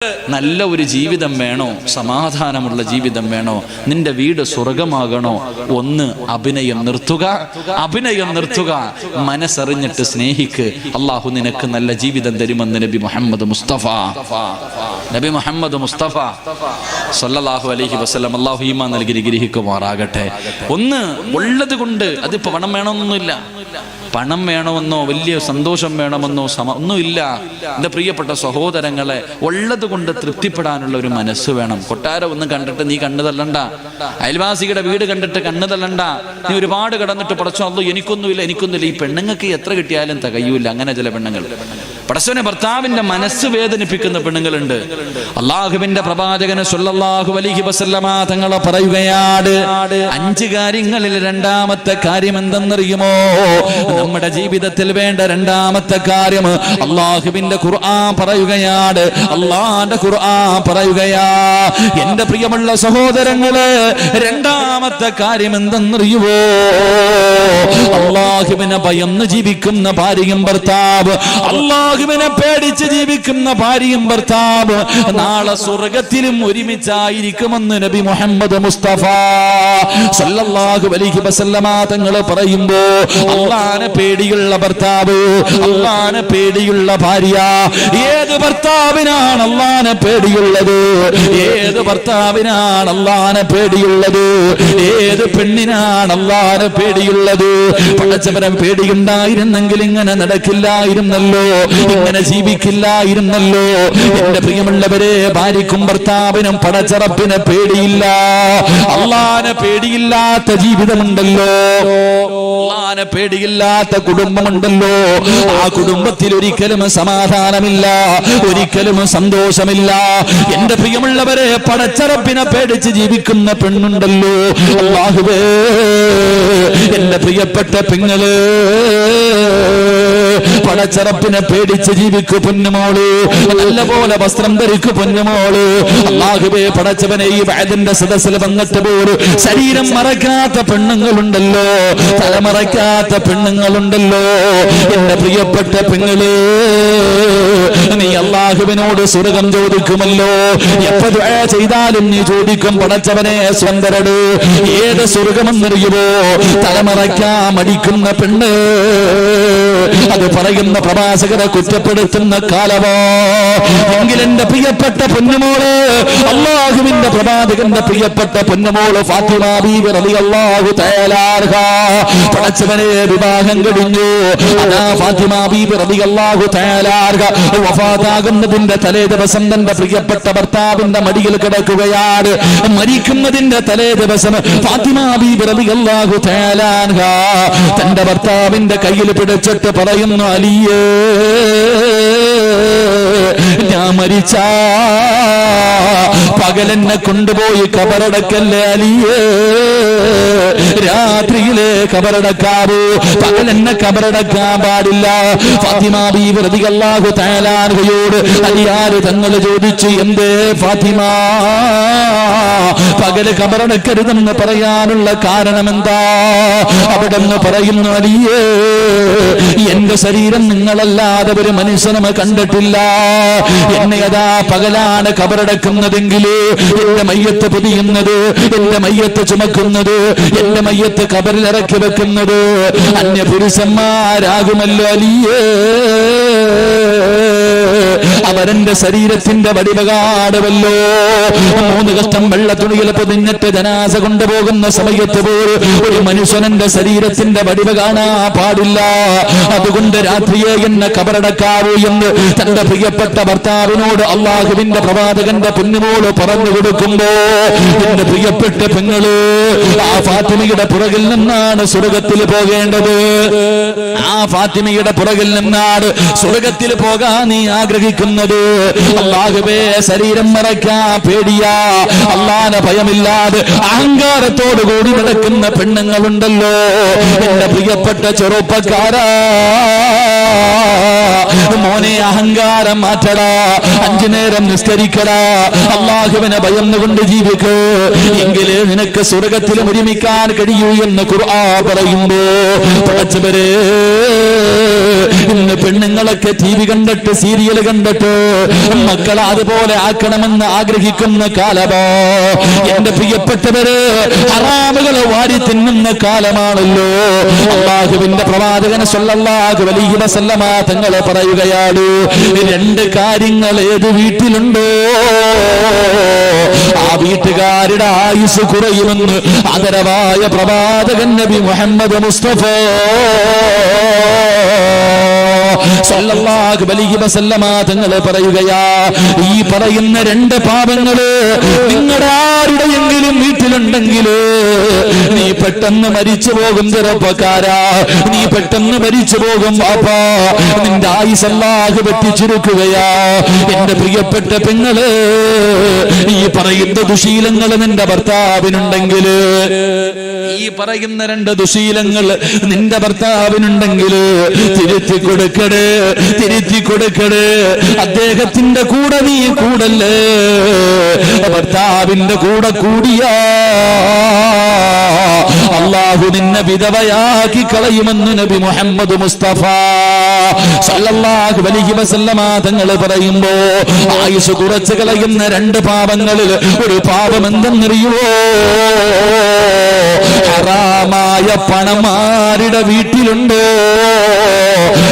നല്ല ഒരു ജീവിതം വേണോ, സമാധാനമുള്ള ജീവിതം വേണോ, നിന്റെ വീട് സ്വർഗമാകണോ, ഒന്ന് അഭിനയം നിർത്തുക, മനസ്സറിഞ്ഞിട്ട് സ്നേഹിക്ക്. അള്ളാഹു നിനക്ക് നല്ല ജീവിതം തരുമെന്ന് നബി മുഹമ്മദ് മുസ്തഫ സല്ലല്ലാഹു അലൈഹി വസല്ലം. അള്ളാഹു ഈമാൻ നൽകി ഗ്രഹിക്കുമാറാകട്ടെ. ഒന്ന് ഉള്ളത് കൊണ്ട്, അതിപ്പോ പണം വേണമെന്നൊന്നുമില്ല, പണം വേണമെന്നോ വലിയ സന്തോഷം വേണമെന്നോ ഒന്നുമില്ല. എൻ്റെ പ്രിയപ്പെട്ട സഹോദരങ്ങളെ, ഉള്ളത് കൊണ്ട് തൃപ്തിപ്പെടാനുള്ള ഒരു മനസ്സ് വേണം. കൊട്ടാരം ഒന്ന് കണ്ടിട്ട് നീ കണ്ണു തള്ളണ്ട, അയൽവാസിയുടെ വീട് കണ്ടിട്ട് കണ്ണു തള്ളണ്ട. നീ ഒരുപാട് കടന്നിട്ട് പടച്ചോ അല്ലോ എനിക്കൊന്നുമില്ല. ഈ പെണ്ണുങ്ങൾക്ക് എത്ര കിട്ടിയാലും തികയൂല. അങ്ങനെ ചില പെണ്ണുങ്ങൾ പടച്ചോനെ ഭർത്താവിന്റെ മനസ്സ് വേദനിപ്പിക്കുന്ന പെണ്ണുങ്ങളുണ്ട്. അള്ളാഹുവിന്റെ പ്രവാചകന് സ്വല്ലല്ലാഹു അലൈഹി വസല്ലമ തങ്ങൾ പറയുകയാണ്, 5 കാര്യങ്ങളിൽ രണ്ടാമത്തെ കാര്യം എന്തെന്നറിയുമോ? നമ്മുടെ ജീവിതത്തിൽ വേണ്ട രണ്ടാമത്തെ കാര്യം അള്ളാഹുവിന്റെ ഖുർആൻ പറയുകയാണ്. അള്ളാന്റെ ഖുർആൻ പറയുകയാ, എന്റെ പ്രിയമുള്ള സഹോദരങ്ങള്, രണ്ടാമത്തെ കാര്യം എന്തെന്നറിയുമോ? അള്ളാഹുവിനെ ഭയന്ന് ജീവിക്കുന്ന ഭാര്യയും ഭർത്താവ്, അള്ളാഹുവിനെ പേടിച്ച് ജീവിക്കുന്ന ഭാര്യയും ഭർത്താവ് നാളെ സ്വർഗത്തിലും ഒരുമിച്ചായിരിക്കുമെന്ന് നബി മുഹമ്മദ് മുസ്തഫ സല്ലല്ലാഹു അലൈഹി വസല്ലമ തങ്ങൾ പറയുമ്പോ, അള്ളാനെ പേടിയുള്ള ഭർത്താവ്, അള്ളാനെ പേടിയുള്ള ഭാര്യ. ഏത് ഭർത്താവിനാണ് അള്ളാനെ പേടിയുള്ളത്? ഏത് ഭർത്താവിനാണ് അള്ളാനെ പേടിയുള്ളത്? ഏത് പെണ്ണിനാണ് അള്ളാനെ പേടിയുള്ളത്? പടച്ചവനെ പേടിയുണ്ടായിരുന്നെങ്കിൽ ഇങ്ങനെ നടക്കില്ലായിരുന്നല്ലോ, ഇങ്ങനെ ജീവിക്കില്ലായിരുന്നല്ലോ. എന്റെ പ്രിയമുള്ളവരെ, ഭാര്യക്കും ഭർത്താവിനും പടച്ചറപ്പിനെ പേടിയില്ല. അള്ളാനെ പേടിയില്ലാത്ത ജീവിതമുണ്ടല്ലോ, അള്ളാനെ പേടിയില്ലാത്ത കുടുംബമുണ്ടല്ലോ. ആ കുടുംബത്തിൽ ഒരിക്കലും സമാധാനമില്ല, ഒരിക്കലും സന്തോഷമില്ല. എന്റെ പ്രിയമുള്ളവരെ, പടച്ചറപ്പിനെ പേടിച്ച് ജീവിക്കുന്ന പെണ്ണുണ്ടല്ലോ. അല്ലാഹുവേ, എന്റെ പ്രിയപ്പെട്ട പെങ്ങള്, പടച്ചറപ്പിനെ പേടിച്ച് ജീവിക്കു പൊന്നുമോള്, നല്ലപോലെ വസ്ത്രം ധരിക്കു പൊന്നുമോള്. അല്ലാഹുവേ, പടച്ചവനെ, ഈ വഅദിന്റെ സദസ്സിൽ വന്നിട്ട് പോലും ശരീരം മറക്കാത്ത പെണ്ണുങ്ങളുണ്ടല്ലോ, തലമറക്കാത്ത പെണ്ണുങ്ങളുണ്ടല്ലോ. എന്റെ പ്രിയപ്പെട്ട പെങ്ങള്, നീ അല്ലാഹുവിനോട് സ്വർഗം ചോദിക്കുമല്ലോ. എപ്പോ ദുആ ചെയ്താലും നീ ചോദിക്കും, പടച്ചവനെ സ്വന്തരട്. ഏത് സ്വർഗമെന്നറിയുമോ? തലമറക്കാൻ മടിക്കുന്ന പെണ്ണ്, അത് പറയുന്ന പ്രവാചകരെ കുറ്റപ്പെടുത്തുന്ന കാലമോ? എങ്കിൽ എന്റെ പ്രിയപ്പെട്ട പൊന്നുമോള്, അല്ലാഹുവിന്റെ പ്രവാചകന്റെ പ്രിയപ്പെട്ട പൊന്നുമോള് ഫാത്തിമ ബീവി റളിയല്ലാഹു തആല അൻഹ, പടച്ചവനെ വിവാഹം കഴിഞ്ഞു. അതാ ഫാത്തിമ ബീവി റളിയല്ലാഹു തആല അൻഹ വഫാത്താകുന്നതിന്റെ തലേ ദിവസം തന്റെ പ്രിയപ്പെട്ട ഭർത്താവിന്റെ മടിയിൽ കിടക്കുകയാണ്. മരിക്കുന്നതിന്റെ തലേ ദിവസം ഫാത്തിമ ബീവി റളിയല്ലാഹു തആല അൻഹ തന്റെ ഭർത്താവിന്റെ കയ്യിൽ പിടിച്ചിട്ട് പറയുന്നു, അലിയേ, ഞാൻ മരിച്ച പകലെന്നെ കൊണ്ടുപോയി കബറടക്കല്ലേ അലിയേ, രാത്രിയിലെ കബറടക്കാവൂ, പകലെന്നെ കബറടക്കാൻ പാടില്ല. ഫാത്തിമ ബീവി റളിയല്ലാഹു തആല അൻഹയോട് അലിയാർ തങ്ങൾ ചോദിച്ചു, എന്തേ ഫാത്തിമ പകല് കബറടക്കരുതെന്ന് പറയാനുള്ള കാരണം എന്താ? അവിടെ നിന്ന് പറയുന്നു, അലിയേ, എന്റെ ശരീരം നിങ്ങളല്ലാതെ ഒരു മനുഷ്യനും കണ്ടിട്ടില്ല. എന്നെ അതാ പകലാണ് കബറടക്കുന്നതെങ്കിൽ എന്റെ മയ്യത്ത് പൊതിയുന്നത്, എന്റെ മയ്യത്ത് ചുമക്കുന്നത്, എന്റെ മയ്യത്ത് കബറിൽ ഇറക്കി വെക്കുന്നത് അന്യപുരുഷന്മാരാകുമല്ലോ അലിയേ. അവരെന്റെ ശരീരത്തിന്റെ വടിവകാടുമല്ലോ. 3 കഷ്ടം വെള്ള തുണിയിൽ പൊതിഞ്ഞിട്ട് ജനാസ കൊണ്ടുപോകുന്ന സമയത്ത് പോലും ഒരു മനുഷ്യനെന്റെ ശരീരത്തിന്റെ വടിവ് കാണാൻ പാടില്ല. അതുകൊണ്ട് രാത്രിയെ എന്നെ കബറടക്കാവൂ എന്ന് തന്റെ പ്രിയപ്പെട്ട ഭർത്താവിനോട് അള്ളാഹുവിന്റെ പ്രവാചകന്റെ പൊന്നുമോള് പറഞ്ഞു കൊടുക്കുമ്പോ, എന്റെ പ്രിയപ്പെട്ട പെങ്ങള്, ആ ഫാത്തിമയുടെ പുറകിൽ നിന്നാണ് സ്വർഗത്തിൽ പോകേണ്ടത്. ആ ഫാത്തിമയുടെ പുറകിൽ നിന്നാണ് സ്വർഗത്തിൽ പോകാൻ നീ ആഗ്രഹിക്കുന്നത്. അല്ലാഹുവേ, ശരീരം മറക്കാൻ പേടിയാ, അല്ലാഹുവിനെ ഭയമില്ലാതെ അഹങ്കാരത്തോടു കൂടി നടക്കുന്ന പെണ്ണുങ്ങളുണ്ടല്ലോ. എന്റെ പ്രിയപ്പെട്ട ചെറുപ്പക്കാരാ, മോനെ അഹങ്കാരം മാറ്റടാ, 5 നേരം നിസ്കരിക്കടാ, അള്ളാഹുവിനെ ഭയന്നുകൊണ്ട് ജീവിക്കൂ, എങ്കിലേ നിനക്ക് സ്വർഗത്തിലും ഒരുമിക്കാൻ കഴിയൂ എന്ന് ഖുർആൻ പറയുമ്പോ പടച്ചവരെ ഇന്ന് പെണ്ണുങ്ങളൊക്കെ TV കണ്ടിട്ട് സീരിയൽ കണ്ടിട്ട് മക്കളെ അതുപോലെ ആക്കണമെന്ന് ആഗ്രഹിക്കുന്ന കാലമോ? എന്റെ പ്രിയപ്പെട്ടവര് ഹറാമുകളെ വാരി തിന്നുന്ന കാലമാണല്ലോ. അല്ലാഹുവിന്റെ പ്രവാചകൻ സ്വല്ലല്ലാഹു അലൈഹി വസല്ലമ തങ്ങളെ പറയുകയാണ്, 2 കാര്യങ്ങൾ ഏത് വീട്ടിലുണ്ടോ ആ വീട്ടുകാരുടെ ആയുസ് കുറയുമെന്ന് ആദരവായ പ്രവാചകൻ നബി മുഹമ്മദ് മുസ്തഫ സല്ലല്ലാഹു അലൈഹി വസല്ലമ തങ്ങൾ പറയുകയാ, ഈ പറയുന്ന 2 പാപങ്ങള് നിങ്ങളുടെ ആരുടെയെങ്കിലും വീട്ടിലുണ്ടെങ്കിൽ നീ പെട്ടെന്ന് മരിച്ചു പോകും ചെറുപ്പക്കാരാ, നീ പെട്ടെന്ന് മരിച്ചു പോകും പാപ്പാ, നിന്റെ ആയുസ് അല്ലാഹു വെട്ടിച്ചുരുക്കുകയാ. എന്റെ പ്രിയപ്പെട്ട പെങ്ങള്, ഈ പറയുന്ന ദുശീലങ്ങൾ നിന്റെ ഭർത്താവിനുണ്ടെങ്കിൽ, ഈ പറയുന്ന 2 ദുശീലങ്ങൾ നിന്റെ ഭർത്താവിനുണ്ടെങ്കിൽ തിരുത്തി കൊടുക്കടേ, തിരുത്തി കൊടുക്കടേ. അദ്ദേഹത്തിന്റെ കൂടെ നീ കൂടല്ലേ, ഭർത്താവിന്റെ കൂടെ കൂടിയാ അല്ലാഹു നിന്നെ വിധവയാക്കി കളയുമെന്ന് നബി മുഹമ്മദ് മുസ്തഫ സല്ലല്ലാഹു അലൈഹി വസല്ലമ തങ്ങൾ പറയുമ്പോ ആയുസ് കുറച്ച് കളയുന്ന 2 പാപങ്ങളിൽ ഒരു പാപം എന്തെന്നറിയുമോ? ഹറാമായ പണം ആരുടെ വീട്ടിലുണ്ടോ,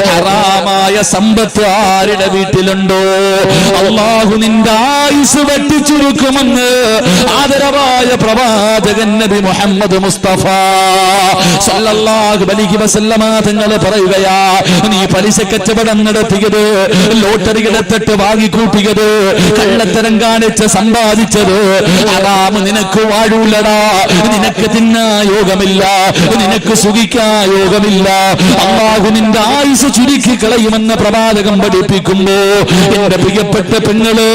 ഹറാമായ സമ്പത്ത് ആരുടെ വീട്ടിലുണ്ടോ, അല്ലാഹു നിന്റെ ആയുസ് വെട്ടിച്ചുരുക്കുമെന്ന് ആദരവായ പ്രവാചകൻ നബി മുഹമ്മദ് മുസ്തഫ സല്ലല്ലാഹു അലൈഹി വസല്ലമ തങ്ങൾ പറയുകയാ, നീ പലിശ കച്ചവടം നടത്തിയത്, ലോട്ടറി എടുത്തിട്ട് വാങ്ങിക്കൂട്ടിയത്, കള്ളത്തരം കാണിച്ച് സമ്പാദിച്ചത് ഹറാമ് നിനക്ക് വാഴൂലടാ, നിനക്ക് തിന്നാ യോഗമില്ല, നിനക്ക് സുഖിക്കാ യോഗമില്ല. അല്ലാഹു നിന്റെ ആയുസ് ചുരുക്കി കളയുമെന്ന് പ്രവാചകം പഠിപ്പിക്കുമ്പോ എന്റെ പ്രിയപ്പെട്ട പെങ്ങള്,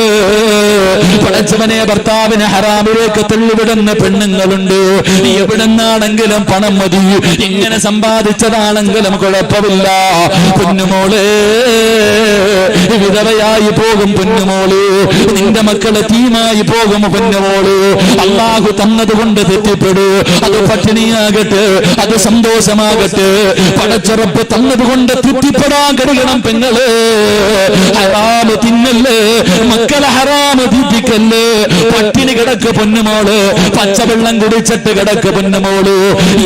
പടച്ചവനെ ഭർത്താവിനെ ഹറാമിലേക്ക് തള്ളിവിടുന്ന പെണ്ണുങ്ങളുണ്ട്. എവിടെ നിന്നാണെങ്കിലും പണം മതി, എങ്ങനെ സമ്പാദിച്ചതാണെങ്കിലും കുഴപ്പമില്ല. പൊന്നുമോളെ വിധവയായി പോകും, പൊന്നുമോള് നിന്റെ മക്കളെ തീമായി പോകും, പൊന്നുമോള് അല്ലാഹു തന്നതുകൊണ്ട് തെറ്റിപ്പെടൂ. അത് പട്ടിണിയാകട്ടെ, അത് സന്തോഷമാകട്ടെ, പടച്ചുറപ്പ് തന്നതുകൊണ്ട് തൃപ്തിപ്പെടാൻ കഴിയണം പെങ്ങള്. ഹറാമ് തിന്നല്ലേ, മക്കളെ ഹറാമ് തീറ്റിക്കല്ലേ, പട്ടിണി കിടക്ക് പൊന്നുമോള്, പച്ചവെള്ളം കുടിച്ചിട്ട് കിടക്ക് പൊന്നുമോള്,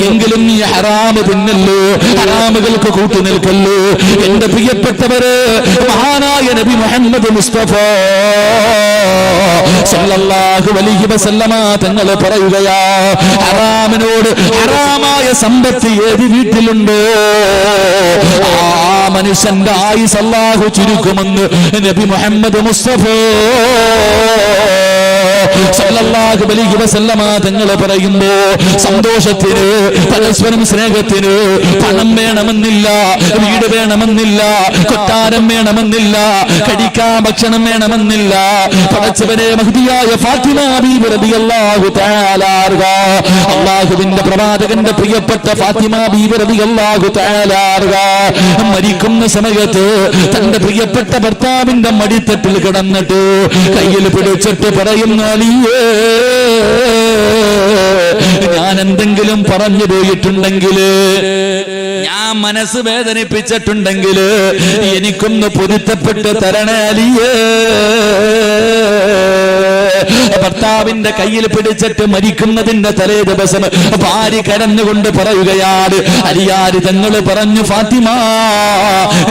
എങ്കിലും നീ ഹറാമ് തിന്നല്ലോ, ഹറാമുകൾക്ക് കൂട്ടു നിൽക്കല്ലോ. എന്റെ പ്രിയപ്പെട്ടവര്, മഹാനായ നബി മുഹമ്മദ് മുസ്തഫ സല്ലല്ലാഹു അലൈഹി വസല്ലമ തങ്ങൾ പറയുകയാ, ഹറാമിനോട്, ഹറാമായ സമ്പത്ത് ഏത് വീട്ടിലുണ്ടോ ആ മനുഷ്യന്റെ ആയുസ് അല്ലാഹു ചുരുക്കുമെന്ന് നബി മുഹമ്മദ് മുസ്തഫ സല്ലല്ലാഹു അലൈഹി വസല്ലമ തങ്ങൾ പറയുമ്പോ സന്തോഷത്തിന്, പരസ്പരം സ്നേഹത്തിന് പണം വേണമെന്നില്ല, വീട് വേണമെന്നില്ല, കൊട്ടാരം വേണമെന്നില്ല, കഴിക്കാൻ ഭക്ഷണം വേണമെന്നില്ല. പടച്ചവനെ മഹ്ദിയായ ഫാത്തിമ ബീബി റളിയല്ലാഹു തആല അൻഹ, അല്ലാഹുവിന്റെ പ്രവാചകന്റെ പ്രിയപ്പെട്ട ഫാത്തിമ ബീബി റളിയല്ലാഹു തആല അൻഹ മരിക്കുന്ന സമയത്ത് തന്റെ പ്രിയപ്പെട്ട ഭർത്താവിന്റെ മടിത്തട്ടിൽ കിടന്നിട്ട് കയ്യിൽ പിടിച്ചിട്ട് പറയുന്ന, ഞാൻ എന്തെങ്കിലും പറഞ്ഞു പോയിട്ടുണ്ടെങ്കിൽ, ഞാൻ മനസ്സ് വേദനിപ്പിച്ചിട്ടുണ്ടെങ്കിൽ എനിക്കൊന്ന് പൊരുത്തപ്പെട്ട് തരണേ അലിയേ. ഭർത്താവിന്റെ കയ്യിൽ പിടിച്ചിട്ട് മരിക്കുന്നതിന്റെ തലേ ദിവസം ഭാര്യ കരഞ്ഞുകൊണ്ട് പറയുകയാണ്, അലിയാര് തങ്ങള് പറഞ്ഞു, ഫാത്തിമ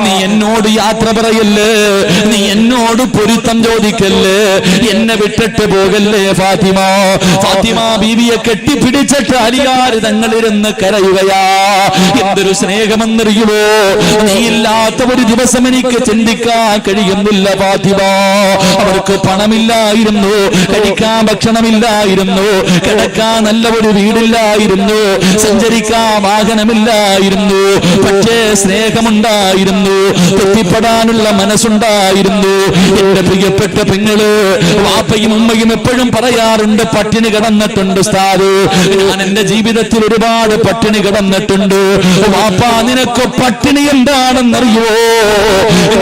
നീ എന്നോട് യാത്ര പറയല്ലേ, നീ എന്നോട് പൊരുത്തം ചോദിക്കല്ലേ, എന്നെ വിട്ടിട്ട് പോകല്ലേ ഫാത്തിമ. ഫാത്തിമ ബീവിയെ കെട്ടിപ്പിടിച്ചിട്ട് അലിയാര് തങ്ങളിരുന്ന് കരയുകയാ. എന്തൊരു സ്നേഹമെന്നറിയുമോ, നീ ഇല്ലാത്ത ഒരു ദിവസം എനിക്ക് ചിന്തിക്കാൻ കഴിയുന്നില്ല ഫാത്തിമ. അവർക്ക് പണമില്ലായിരുന്നു, കഴിക്കാൻ കഴിക്കാൻ ഭക്ഷണമില്ലായിരുന്നു, കിടക്കാൻ നല്ല ഒരു വീടില്ലായിരുന്നു, സഞ്ചരിക്കാൻ വാഹനമില്ലായിരുന്നു. പക്ഷേ സ്നേഹമുണ്ടായിരുന്നു, തെറ്റിപ്പെടാനുള്ള മനസ്സുണ്ടായിരുന്നു. എന്റെ പ്രിയപ്പെട്ട പെങ്ങള്, വാപ്പയും ഉമ്മയും എപ്പോഴും പറയാറുണ്ട്, പട്ടിണി കിടന്നിട്ടുണ്ട് ഉസ്താദ്. ഞാൻ എന്റെ ജീവിതത്തിൽ ഒരുപാട് പട്ടിണി കിടന്നിട്ടുണ്ട്. വാപ്പ, നിനക്ക് പട്ടിണി എന്താണെന്നറിയോ?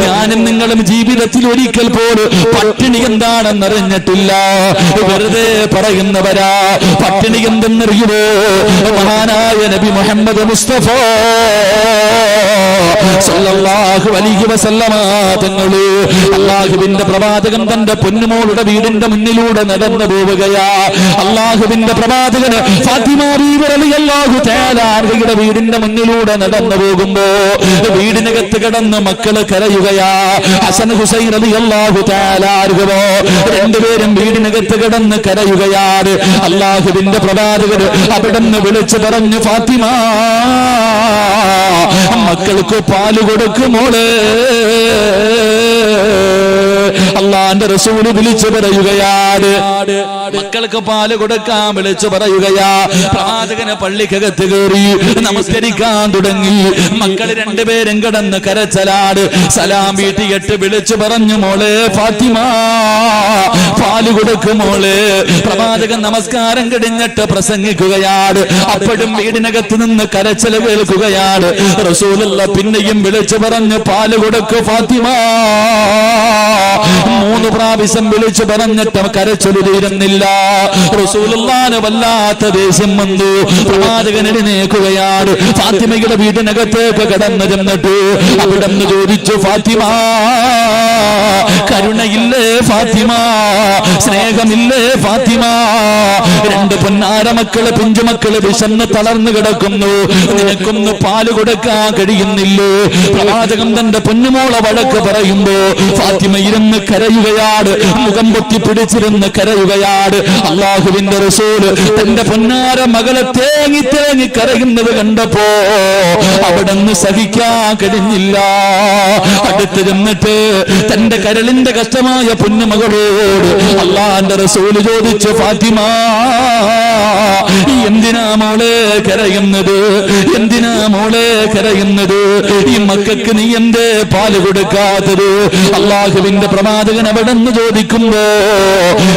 ഞാനും നിങ്ങളും ജീവിതത്തിൽ ഒരിക്കൽ പോലും പട്ടിണി എന്താണെന്നറിഞ്ഞിട്ടില്ല. വെറുതെ പറയുന്നവരാ. പട്ടിണി എന്തെന്നറിയുമോ? മഹാനായ നബി മുഹമ്മദ് മുസ്തഫ സല്ലല്ലാഹു അലൈഹി വസല്ലമ തങ്ങള്, അല്ലാഹുവിന്റെ പ്രവാചകൻ തന്റെ പൊന്നുമോളുടെ വീടിന്റെ മുന്നിലൂടെ നടന്നു പോവുകയാ. അല്ലാഹുവിന്റെ പ്രവാചകന് ഫാത്തിമ ബീവി റളിയല്ലാഹു തആല അൻഹയുടെ വീടിന്റെ മുന്നിലൂടെ നടന്നു പോകുമ്പോ വീടിനകത്ത് കിടന്ന് മക്കള് കരയുകയാ. ഹസൻ ഹുസൈൻ റളിയല്ലാഹു തആല അൻഹുവോ രണ്ടുപേരും വീടിനകത്ത് കിടന്ന് കരയുകയാണ്. അല്ലാഹുവിന്റെ പ്രവാചകൻ അവിടുന്ന് വിളിച്ചു പറഞ്ഞു, ഫാത്തിമ, മക്കൾക്ക് പാല് കൊടുക്കുമോളെ. അള്ളാന്റെ റസൂല് വിളിച്ചു പറയുകയാണ്, മക്കൾക്ക് പാല് കൊടുക്കാൻ വിളിച്ചു പറയുകയാ. പ്രവാചകന് പള്ളിക്കകത്ത് കയറി നമസ്കരിക്കാൻ തുടങ്ങി. മക്കൾ രണ്ടുപേരും കിടന്ന് കരച്ചലാട്. സലാം വീട്ടിയിട്ട് വിളിച്ചു പറഞ്ഞു, മോളെ ഫാത്തിമ, പാല് കൊടുക്കുമോളെ. പ്രവാചകൻ നമസ്കാരം കഴിഞ്ഞിട്ട് പ്രസംഗിക്കുകയാണ്. അപ്പോഴും വീടിനകത്ത് നിന്ന് കരച്ചൽ കേൾക്കുകയാണ്. റസൂലുള്ള പിന്നെയും വിളിച്ചു പറഞ്ഞു, പാല് കൊടുക്കു ഫാത്തിമ. 3 പ്രാവശ്യം വിളിച്ചു പറഞ്ഞിട്ട് കരച്ചൊലു തീരുന്നില്ല. റസൂലുള്ളാഹിന് വല്ലാത്ത ദേഷ്യം വന്നു. പ്രവാചകൻ എഴുന്നേൽക്കുകയാണ്. ഫാത്തിമയുടെ വീടിനകത്തേക്ക് കടന്നു ചെന്നിട്ട് അവിടെന്ന് ചോദിച്ചു, ഫാത്തിമ, കരുണയില്ലേ ഫാത്തിമ? സ്നേഹമില്ലേ ഫാത്തിമ? 2 പൊന്നാര മക്കള്, പിഞ്ചുമക്കള് വിശന്ന് തളർന്നു കിടക്കുന്നു. നിനക്കൊന്ന് പാല് കൊടുക്കാൻ കഴിയുന്നില്ലേ? പ്രവാചകൻ തന്റെ പൊന്നുമോളെ വഴക്ക് പറയുമ്പോ ഫാത്തിമ ഇരുന്ന് കരയുകയാണ്. മുഖം പൊത്തി പിടിച്ചിരുന്ന് കരയുകയാണ്. അല്ലാഹുവിന്റെ റസൂല് തന്റെ പൊന്നാര മകളെ തേങ്ങി തേങ്ങി കരയുന്നത് കണ്ടപ്പോ അവിടെന്ന് സഹിക്കാൻ കഴിഞ്ഞില്ല. അടുത്ത് ചെന്നിട്ട് തന്റെ കരളിന്റെ കഷ്ടമായ പൊന്നുമകളോട് അല്ലാഹുവിന്റെ റസൂല് ചോദിച്ചു, ഫാത്തിമ, എന്തിനാ മോളെ കരയുന്നത്? എന്തിനാ മോളെ കരയുന്നത്? ഈ മക്കൾക്ക് നീ എന്തേ പാല് കൊടുക്കാത്തത്? അല്ലാഹുവിന്റെ പ്രവാചകൻ അവിടെന്ന് ചോദിക്കുമ്പോ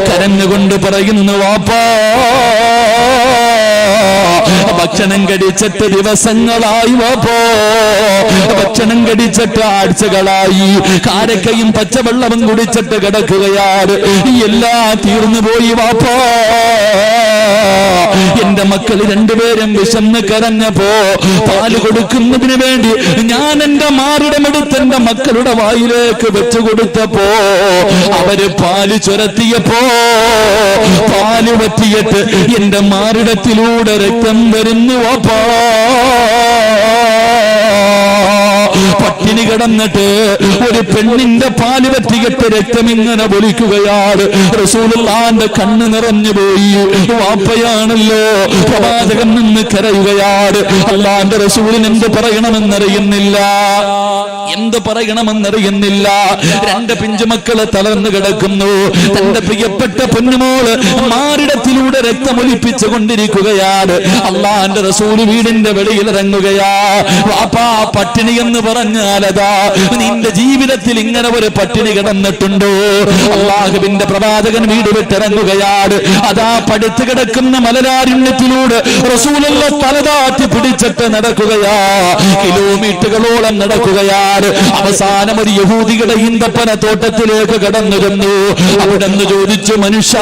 കരഞ്ഞുകൊണ്ട് പറയുന്നു, വാപ്പാ, ഭക്ഷണം കഴിച്ചിട്ട് ദിവസങ്ങളായി വാപ്പോ, ഭക്ഷണം കഴിച്ചിട്ട് ആഴ്ചകളായി, കാരക്കയും പച്ചവെള്ളവും കുടിച്ചിട്ട് കിടക്കുകയാണ്. എല്ലാം തീർന്നു പോയി വാപ്പോ. എന്റെ മക്കൾ രണ്ടുപേരും വിശന്ന് കരഞ്ഞപ്പോ പാല് കൊടുക്കുന്നതിന് വേണ്ടി ഞാൻ എന്റെ മാറിടമെടുത്ത് എന്റെ മക്കളുടെ വായിലേക്ക് വെച്ചു കൊടുത്തപ്പോ അവര് പാല് ചുരത്തിയപ്പോ പാല് വറ്റിയിട്ട് എന്റെ മാറിടത്തിലൂടെ രക്തം വരുന്നു വാപ്പാ. പട്ടിണി കിടന്നിട്ട് ഒരു പെണ്ണിന്റെ പാല് പറ്റിയിട്ട് രക്തം ഇങ്ങനെ പൊലിക്കുകയാണ്. റസൂലുള്ളാഹിന്റെ കണ്ണ് നിറഞ്ഞു പോയി. വാപ്പയാണല്ലോ. പ്രവാചകൻ നിന്ന് കരയുകയാണ്. അല്ലാഹുവിന്റെ റസൂലിന് എന്ത് പറയണമെന്നറിയുന്നില്ല, എന്ത് പറയണമെന്നറിയുന്നില്ല. 2 പിഞ്ചുമക്കള് തളർന്നു കിടക്കുന്നു. തന്റെ പ്രിയപ്പെട്ട പൊന്നുമോള് മാറിടത്തിലൂടെ രക്തമൊലിപ്പിച്ചു കൊണ്ടിരിക്കുകയാണ്. അല്ലാഹുവിന്റെ റസൂല് വീടിന്റെ വെളിയിൽ ഇറങ്ങുകയാ. വാപ്പാ, പട്ടിണി എന്ന് പറഞ്ഞാലതാ നിന്റെ ജീവിതത്തിൽ ഇങ്ങനെ ഒരു പട്ടിണി കിടന്നിട്ടുണ്ടോ? അല്ലാഹുവിന്റെ പ്രവാചകൻ വീട് വിട്ടിറങ്ങുകയാണ്. അതാ പടുത്തു കിടക്കുന്ന മലരാരണ്യത്തിലൂടെ റസൂലുള്ള തലതാറ്റി പിടിച്ചിട്ട് നടക്കുകയാ. കിലോമീറ്ററുകളോളം നടക്കുകയാണ്. അവസാനം ഒരു യഹൂദിയുടെ ഈന്തപ്പന തോട്ടത്തിലേക്ക് കടന്നു ചെന്നു. അവിടെന്ന് ചോദിച്ചു, മനുഷ്യ,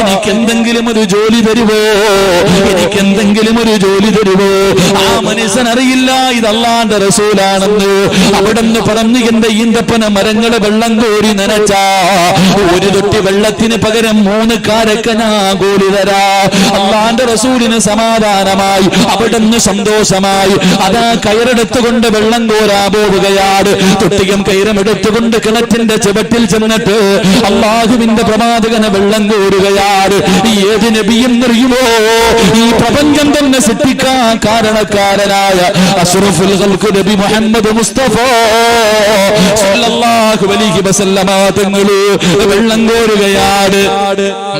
എനിക്കെന്തെങ്കിലും ഒരു ജോലി തരുവോ? എനിക്കെന്തെങ്കിലും ഒരു ജോലി തരുവോ? ആ മനുഷ്യൻ അറിയില്ല ഇത് അല്ലാഹുവിന്റെ റസൂലാണെന്ന്. അവിടെന്ന് പറഞ്ഞു, എന്റെ ഈന്തപ്പന മരങ്ങളെ വെള്ളം കോരി നനച്ചാ 1 തൊട്ടി വെള്ളത്തിന് പകരം 3 കാരക്ക ഞാൻ കോരി തരാ. അല്ലാഹുവിന്റെ റസൂലിന് സമാധാനമായി, അവിടെന്ന് സന്തോഷമായി. അതാ കയറെടുത്തുകൊണ്ട് വെള്ളം കോരാ പോവുകയാണ്. തൊട്ടിയും കയറും എടുത്തുകൊണ്ട് കിണറ്റിന്റെ ചുവട്ടിൽ ചെന്നിട്ട് അല്ലാഹുവിന്റെ പ്രവാചകന് വെള്ളം കോരുകയാണ്. ഏത് നബിയെന്നറിയുമോ? ഈ പ്രപഞ്ചം തന്നെ സൃഷ്ടിക്കാൻ കാരണക്കാരനായ അഷ്റഫുൽ ഖൽഖ് നബി മുഹമ്മദ് മുസ്തഫ സല്ലല്ലാഹു അലൈഹി വസല്ലമ തങ്ങൾ വെള്ളം കോരുകയാണ്.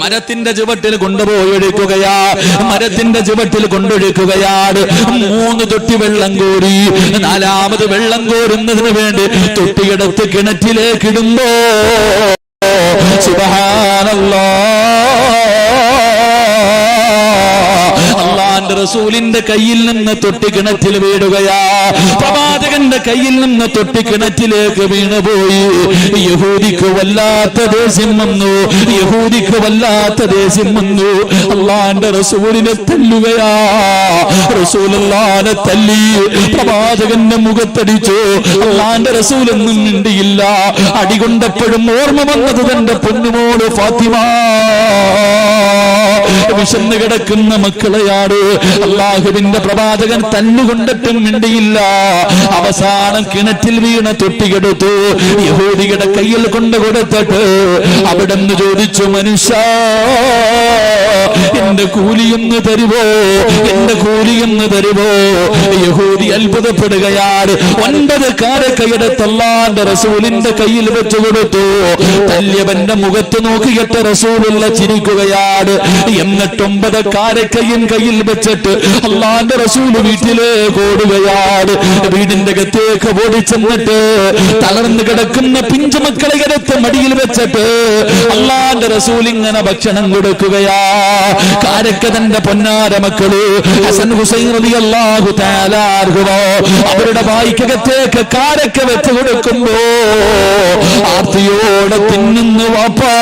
മരത്തിന്റെ ചുവട്ടിൽ കൊണ്ടുപോയി ഒഴിക്കുകയാ. മരത്തിന്റെ ചുവട്ടിൽ കൊണ്ടൊഴിക്കുകയാണ്. 3 തൊട്ടി വെള്ളം കോരി. 4ാമത് വെള്ളം കോരുന്നതിന് വേണ്ടി തൊട്ടിയെടുത്ത് കിണറ്റിലേക്ക് ഇടുമ്പോ സുബ്ഹാനല്ലാഹ്, അല്ലാഹുവിന്റെ റസൂലിന്റെ കയ്യിൽ നിന്ന് തൊട്ടി കിണറ്റിൽ വീഴുകയാ. പ്രവാചകന്റെ കയ്യിൽ നിന്ന് തൊട്ടി കിണറ്റിലേക്ക് വീണുപോയി. യഹൂദിക്ക് വല്ലാത്ത ദേഷ്യം വന്നു. യഹൂദിക്ക് വല്ലാത്ത ദേഷ്യം വന്നു. അല്ലാഹുവിന്റെ റസൂലിനെ തല്ലുകയാ. റസൂലുള്ളാഹിനെ തല്ലി പ്രവാചകന്റെ മുഖത്തടിച്ചു. അല്ലാഹുവിന്റെ റസൂലൊന്നും മിണ്ടിയില്ല. അടികൊണ്ടപ്പോഴും ഓർമ്മ വന്നത് തന്റെ പൊന്നുമോള് ഫാത്തിമ. വിശന്ന് കിടക്കുന്ന മക്കളെയാണ്. അല്ലാഹുവിന്റെ പ്രവാചകൻ തല്ലുകൊണ്ടിട്ടും മിണ്ടിയില്ല. അവസാനം കിണറ്റിൽ വീണ തൊട്ടിയെടുത്തു യഹൂദിയുടെ കയ്യിൽ കൊണ്ടു കൊടുത്തിട്ട് അവിടെന്ന് ചോദിച്ചു, മനുഷ്യ എന്റെ കൂലിയൊന്ന് തരുവോ? എന്റെ കൂലിയൊന്ന് തരുവോ? യഹൂദി അത്ഭുതപ്പെടുകയാണ്. 9 കാരക്കയെടുത്ത് അല്ലാഹുവിന്റെ റസൂലിന്റെ കയ്യിൽ വെച്ചു കൊടുത്തു. തല്യവന്റെ മുഖത്ത് നോക്കിയിട്ട് റസൂലുള്ള ചിരിക്കുകയാണ്. എന്നിട്ട് 9 കാരക്കയും കയ്യിൽ വെച്ചിട്ട് അല്ലാഹുവിന്റെ റസൂല് വീട്ടിലേക്ക് ഓടുകയാണ്. വീടിന്റെ അകത്തേക്ക് ഓടിച്ചെന്നിട്ട് തളർന്നു കിടക്കുന്ന പിഞ്ചുമക്കളെ എടുത്ത് മടിയിൽ വെച്ചിട്ട് അല്ലാഹുവിന്റെ റസൂൽ ഇങ്ങനെ ഭക്ഷണം കൊടുക്കുകയാ. കാരക്ക തന്റെ പൊന്നാര മക്കള് ഹസൻ ഹുസൈൻ റളിയല്ലാഹു തആല അൻഹുമാ അവരുടെ വായിക്കകത്തേക്ക് കാരക്ക വെച്ച് കൊടുക്കുമ്പോ ആർത്തിയോടെ തിന്നുന്നു വാപ്പാ.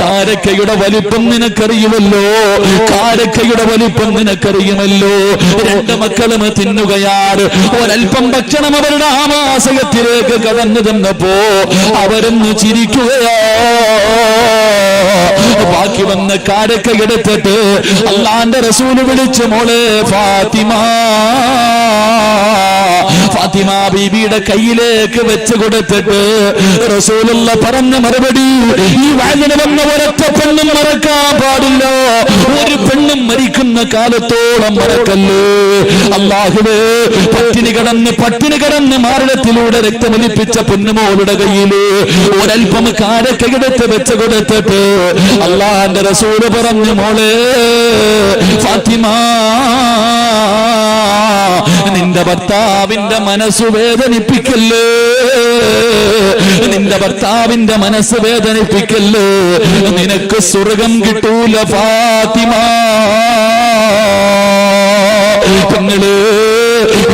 കാരക്കയുടെ വലിപ്പം നിനക്കറിയുമല്ലോ, കാരക്കയുടെ വലിപ്പം നിനക്കറിയുമല്ലോ. 2 മക്കളും തിന്നുകയാണ്. ഒരൽപ്പം ഭക്ഷണം അവരുടെ ആമാശയത്തിലേക്ക് കടന്നു തന്നപ്പോ അവരൊന്ന് ചിരിക്കുകയാ. ബാക്കി വന്ന കാരക്ക എടുത്തിട്ട് അല്ലാഹുവിന്റെ റസൂല് വിളിച്ചു, മോളെ ഫാത്തിമ. ഫാത്തിമ ബീബിയുടെ കയ്യിലേക്ക് വെച്ച് കൊടുത്തിട്ട് റസൂലുള്ള പറഞ്ഞ മറുപടി, ഈ വയലിന് വന്ന ഒരൊറ്റ പെണ്ണും മറക്കാൻ പാടില്ല. ഒരു പെണ്ണും മരിക്കുന്ന കാലത്തോളം മറക്കല്ലേ. അല്ലാഹുവേ, പട്ടിണി കിടന്ന് മാരടത്തിലൂടെ രക്തമൊലിപ്പിച്ച പൊന്നുമോളുടെ കയ്യില് ഒരൽപ്പം കാരക്കയെടുത്ത് വെച്ച് കൊടുത്തിട്ട് അല്ലാഹുവിന്റെ റസൂല് പറഞ്ഞു, മോളെ ഫാത്തിമ, നിന്റെ ഭർത്താവിന്റെ മനസ്സ് വേദനിപ്പിക്കല്ലേ, നിന്റെ ഭർത്താവിന്റെ മനസ്സ് വേദനിപ്പിക്കല്ലേ. നിനക്ക് സ്വർഗം കിട്ടൂല ഫാത്തിമ. പെങ്ങള്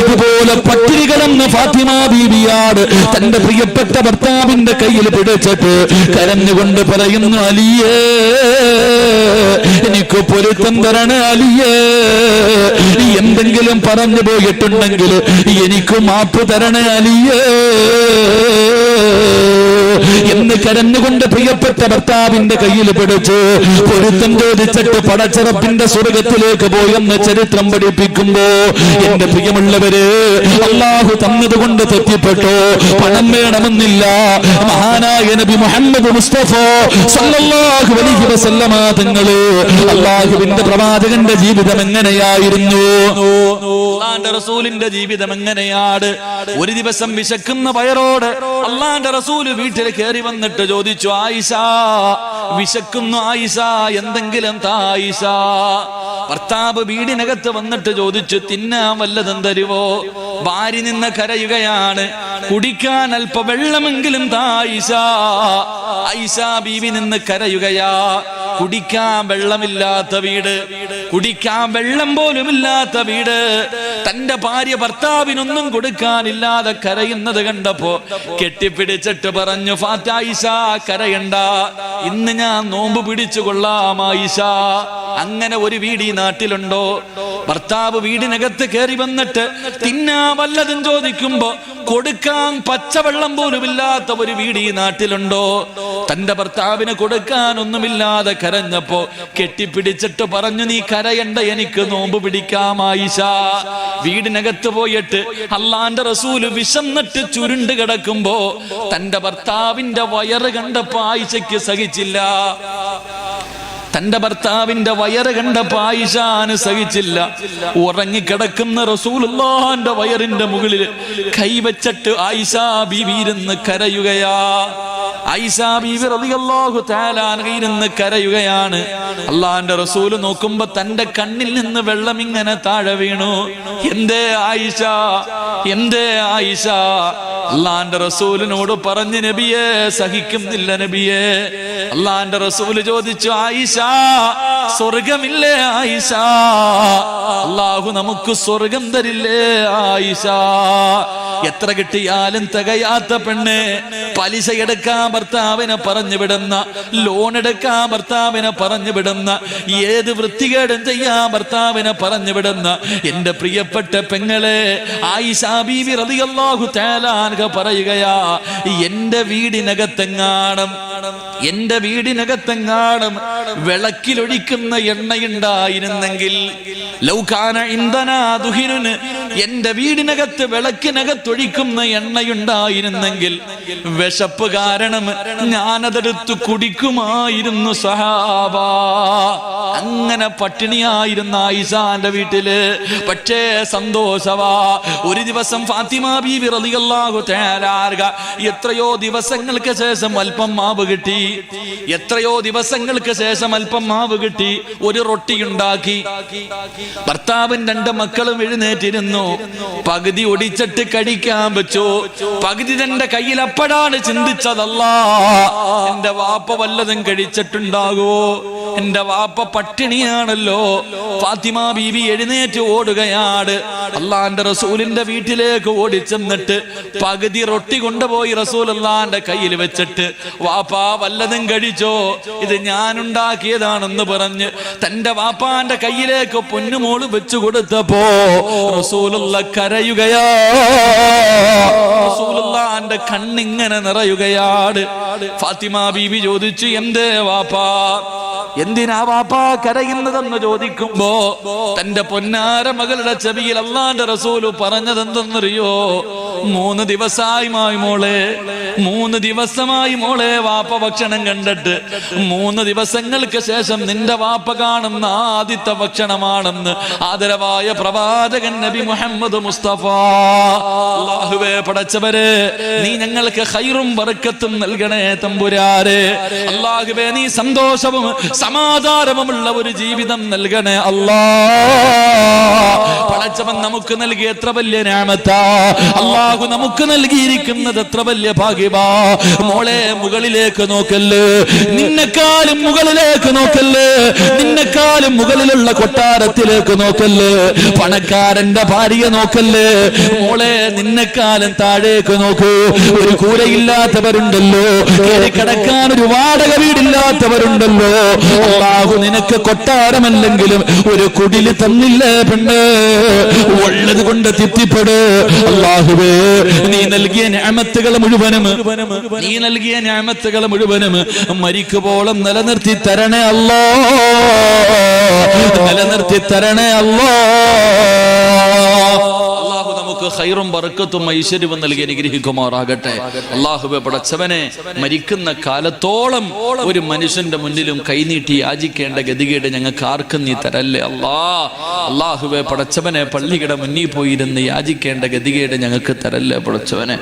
ഇതുപോലെ പട്ടിണി കിടന്ന ഫാത്തിമ ബീവിയാണ് തന്റെ പ്രിയപ്പെട്ട ഭർത്താവിന്റെ കയ്യിൽ പിടിച്ചിട്ട് കരഞ്ഞുകൊണ്ട് പറയുന്നു, അലിയേ, എനിക്ക് പൊരുത്തം തരണേ അലിയേ. എന്തെങ്കിലും പറഞ്ഞു പോയിട്ടുണ്ടെങ്കിൽ എനിക്ക് മാപ്പ് തരണേ അലിയേ എന്ന് കരഞ്ഞുകൊണ്ട് പ്രിയപ്പെട്ട ഭർത്താവിന്റെ കയ്യിൽ പിടിച്ച് പൊരുത്തം ചോദിച്ചിട്ട് പടച്ചറപ്പിന്റെ സ്വർഗത്തിലേക്ക് പോയെന്ന് ചരിത്രം പഠിപ്പിക്കുമ്പോ, എന്റെ പ്രിയമുള്ളവര്, അല്ലാഹു തന്നതുകൊണ്ട് തെറ്റിപ്പെട്ടോ? പണം വേണമെന്നില്ല. മഹാനായ നബി മുഹമ്മദ് മുസ്തഫ സല്ലല്ലാഹു അലൈഹി വസല്ലമ തങ്ങള് അല്ലാഹുവിന്റെ പ്രവാചകന്റെ ജീവിതം എങ്ങനെയായിരുന്നു? അല്ലാഹുവിന്റെ റസൂലിന്റെ ജീവിതം എങ്ങനെയാണ്? ഒരു ദിവസം വിശക്കുന്ന വയറോട് അല്ലാഹുവിന്റെ റസൂല് വീട്ടിൽ കയറി വന്നിട്ട് ചോദിച്ചു, ആയിഷ, വിശക്കുന്നു ആയിഷ, എന്തെങ്കിലും താ ആയിഷ. ഭർത്താവ് വീടിനകത്ത് വന്നിട്ട് ചോദിച്ചു, തിന്നാൻ വല്ലതും തരുവോ? ഭാര്യ നിന്ന് കരയുകയാണ്, കുടിക്കാൻ അല്പ വെള്ളമെങ്കിലും താ ആയിഷ. ആയിഷ ബീവി നിന്ന് കരയുകയാ. കുടിക്കാൻ വെള്ളമില്ലാത്ത വീട്, കുടിക്കാൻ വെള്ളം പോലും ഇല്ലാത്ത വീട്, തന്റെ ഭാര്യ ഭർത്താവിനൊന്നും കൊടുക്കാനില്ലാതെ കരയുന്നത് കണ്ടപ്പോ കെട്ടിപ്പിടിച്ചിട്ട് പറഞ്ഞു, ആയിഷ കരയണ്ട, ഇന്ന് ഞാൻ നോമ്പ് പിടിച്ചു കൊള്ളാം ആയിഷ. അങ്ങനെ ഒരു വീട് ഈ നാട്ടിലുണ്ടോ? ഭർത്താവ് വീടിനകത്ത് കയറി വന്നിട്ട് തിന്നാ വല്ലതും ചോദിക്കുമ്പോ കൊടുക്കാൻ പച്ചവെള്ളം പോലുമില്ലാത്ത ഒരു വീട് ഈ നാട്ടിലുണ്ടോ? തന്റെ ഭർത്താവിന് കൊടുക്കാൻ ഒന്നുമില്ലാതെ കരഞ്ഞപ്പോ കെട്ടിപ്പിടിച്ചിട്ട് പറഞ്ഞു, നീ കരയണ്ട, എനിക്ക് നോമ്പ് പിടിക്കാം ആയിഷ. വീടിനകത്ത് പോയിട്ട് അള്ളാന്റെ റസൂല് വിശന്നിട്ട് ചുരുണ്ട് കിടക്കുമ്പോ തന്റെ ഭർത്താവിന്റെ വയറ് കണ്ടപ്പോ ആയിഷയ്ക്ക് സഹിച്ചില്ല. തന്റെ ഭർത്താവിന്റെ വയറ് കണ്ടപ്പോ ആയിഷാന് സഹിച്ചില്ല. ഉറങ്ങിക്കിടക്കുന്ന റസൂലുള്ളാഹിന്റെ വയറിന്റെ മുകളിൽ കൈവച്ചിട്ട് ആയിഷ ബീവി ഇരുന്ന് കരയുകയാ. ആയിഷ ബീവി റളിയല്ലാഹു തആല അൻഹ ഇരുന്ന് കരയുകയാണ്. അള്ളാഹിന്റെ റസൂല് നോക്കുമ്പോ തന്റെ കണ്ണിൽ നിന്ന് വെള്ളം ഇങ്ങനെ താഴെ വീണു. എന്തേ ആയിഷ, എന്തേ ആയിഷ? അള്ളാഹിന്റെ റസൂലിനോട് പറഞ്ഞു, നബിയെ സഹിക്കുന്നില്ല നബിയെ. അള്ളാഹിന്റെ റസൂല് ചോദിച്ചു, ആയിഷ സ്വർഗമില്ലേ ആയിഷ? അള്ളാഹു നമുക്ക് സ്വർഗം തരില്ലേ ആയിഷ? എത്ര കിട്ടിയാലും തികയാത്ത പെണ്ണ്, പലിശ എടുക്കാൻ ഭർത്താവിനെ പറഞ്ഞു വിടുന്ന, ലോൺ എടുക്കാൻ ഭർത്താവിനെ പറഞ്ഞു വിടുന്ന, ഏത് വൃത്തികേടും ചെയ്യാൻ ഭർത്താവിനെ പറഞ്ഞു വിടുന്ന എന്റെ പ്രിയപ്പെട്ട പെങ്ങളെ ആയിഷ ബീവി റളിയല്ലാഹു തആല അൻഹ പറയുകയാ, എന്റെ വീടിനകത്തെങ്ങാണം വിളക്കിലൊഴിക്കുന്ന എണ്ണയുണ്ടായിരുന്നെങ്കിൽ, ലൗകാന ഇന്ധനാ ദുഹിനുൻ, എന്റെ വീടിനകത്ത് വിളക്കിനകത്തൊഴിക്കുന്ന എണ്ണയുണ്ടായിരുന്നെങ്കിൽ വിശപ്പ് കാരണം ഞാനതെടുത്ത് കുടിക്കുമായിരുന്നു സഹാബ. അങ്ങനെ പട്ടിണിയായിരുന്ന ആയിഷാന്റെ വീട്ടില്. പക്ഷേ സന്തോഷവാ. ഒരു ദിവസം ഫാത്തിമ ബീവി റളിയല്ലാഹു തആല അൻഹ എത്രയോ ദിവസങ്ങൾക്ക് ശേഷം അല്പം മാവ് കിട്ടി. എത്രയോ ദിവസങ്ങൾക്ക് ശേഷം അല്പം മാവ് കിട്ടി. ഒരു റൊട്ടി ഉണ്ടാക്കി. ഭർത്താവും 2 മക്കളും എഴുന്നേറ്റിരുന്നു. പകുതി ഒടിച്ചിട്ട് കഴിക്കാൻ വെച്ചു. പകുതി തന്റെ കയ്യിൽ അപ്പോഴാണ് ചിന്തിച്ചതല്ലാ, എന്റെ വാപ്പ വല്ലതും കഴിച്ചിട്ടുണ്ടാകുമോ? എന്റെ വാപ്പ പട്ടിണിയാണല്ലോ. ഫാത്തിമ ബീവി എഴുന്നേറ്റ് ഓടുകയാണ്. അള്ളാന്റെ റസൂലിന്റെ വീട്ടിലേക്ക് ഓടിച്ചെന്നിട്ട് പകുതി റൊട്ടി കൊണ്ടുപോയി റസൂലുള്ളാന്റെ കയ്യിൽ വെച്ചിട്ട്, വാപ്പാ വല്ലതും കഴിച്ചോ? ഇത് ഞാൻ ഉണ്ടാക്കിയതാണെന്ന് പറഞ്ഞ് തന്റെ വാപ്പാന്റെ കയ്യിലേക്ക് പൊന്നുമോള് വെച്ചു കൊടുത്തപ്പോ റസൂലുള്ള കരയുകയാ. റസൂലുള്ളാന്റെ കണ്ണിങ്ങനെ നിറയുകയാണ്. ഫാത്തിമ ബീവി ചോദിച്ചു, എന്തേ വാപ്പാ, എന്തിനാ വാപ്പാ കരയുന്നതെന്ന് ചോദിക്കുമ്പോ തന്റെ പൊന്നാര മകളുടെ ചെവിയിൽ അള്ളാന്റെ റസൂല് പറഞ്ഞതെന്തെന്നറിയോ? 3 ദിവസമായി മോളെ വാപ്പ ഭക്ഷണം കണ്ടിട്ട് 3 ദിവസങ്ങൾക്ക് ശേഷം നിന്റെ വാപ്പ കാണുന്ന ആദ്യത്തെ ഭക്ഷണമാണെന്ന് ആദരവായ പ്രവാചകൻ നബി മുഹമ്മദ് മുസ്തഫ. അല്ലാഹുവേ പടച്ചവരെ, നീ ഞങ്ങൾക്ക് ഖൈറും ബറക്കത്തും നൽകണേ തമ്പുരാരെ. അല്ലാഹുവേ, നീ സന്തോഷവും സമാധാനവുമുള്ള ഒരു ജീവിതം നൽകണേ അല്ലാ. പടച്ചവൻ നമുക്ക് നൽകിയ എത്ര വലിയ നിഅമത്താ. അല്ലാഹു നമുക്ക് നൽകിയിരിക്കുന്നത് എത്ര വലിയ ഭാഗ്യമാ. മോളെ, മുകളിലേക്ക് നോക്കല്ലേ, നിന്നെക്കാളും മുകളിലേക്ക് നോക്കല്ലേ, നിന്നെക്കാളും മുകളിലുള്ള കൊട്ടാരത്തിലേക്ക് നോക്കല്ലേ, പണക്കാരന്റെ ഭാര്യ നോക്കല്ലേ. മോളെ, നിന്നെക്കാളും താഴേക്ക് നോക്കൂ. ഒരു കൂരയില്ലാത്തവരുണ്ടല്ലോ, കിടക്കാൻ ഒരു വാടക വീടില്ലാത്തവരുണ്ടല്ലോ. അല്ലാഹു നിനക്ക് കൊട്ടാരമല്ലെങ്കിലും ഒരു കുടില് തന്നില്ലേ പെണ്ണ്? ഉള്ളത് കൊണ്ട് തിത്തിപ്പെട്. അല്ലാഹുവേ, നീ നൽകിയ നിഅമത്തുകൾ മുഴുവനും മരിക്കുവോളം നിലനിർത്തി തരണേ അല്ലാ, നിലനിർത്തി തരണേ അല്ലാ. അല്ലാഹു നമുക്ക് ഖൈറും ബറക്കത്തും ഐശ്വര്യവും നൽകി അനുഗ്രഹിക്കുമാറാകട്ടെ. അല്ലാഹുവേ പടച്ചവനെ, മരിക്കുന്ന കാലത്തോളം ഒരു മനുഷ്യന്റെ മുന്നിലും കൈനീട്ടി യാചിക്കേണ്ട ഗതികേട് ഞങ്ങൾക്ക് ആർക്കും നീ തരല്ലേ അല്ലാ. അല്ലാഹുവേ പടച്ചവനെ, പള്ളിയുടെ മുന്നിൽ പോയിരുന്ന് യാചിക്കേണ്ട ഗതികേട് ഞങ്ങൾക്ക് തരല്ലേ പടച്ചവനെ.